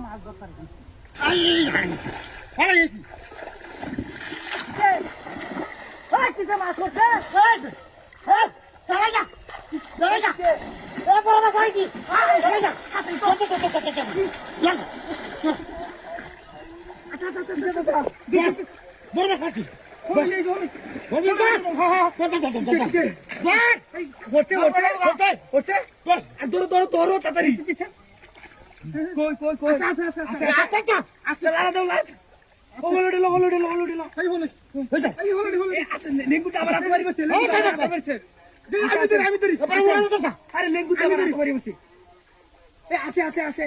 মাছ ধরতার কিসে মাছ করছে চালাই যা চালাই যা বড় না ভাই কি চালাই যা বড় খাচ্ছি তাড়াতাড়ি কই কই কই লেঙ্গুটা আবার হাতে মারি বসছে আরে লেঙ্গুটা আবার হাতে মারি বসছে আছে আছে আছে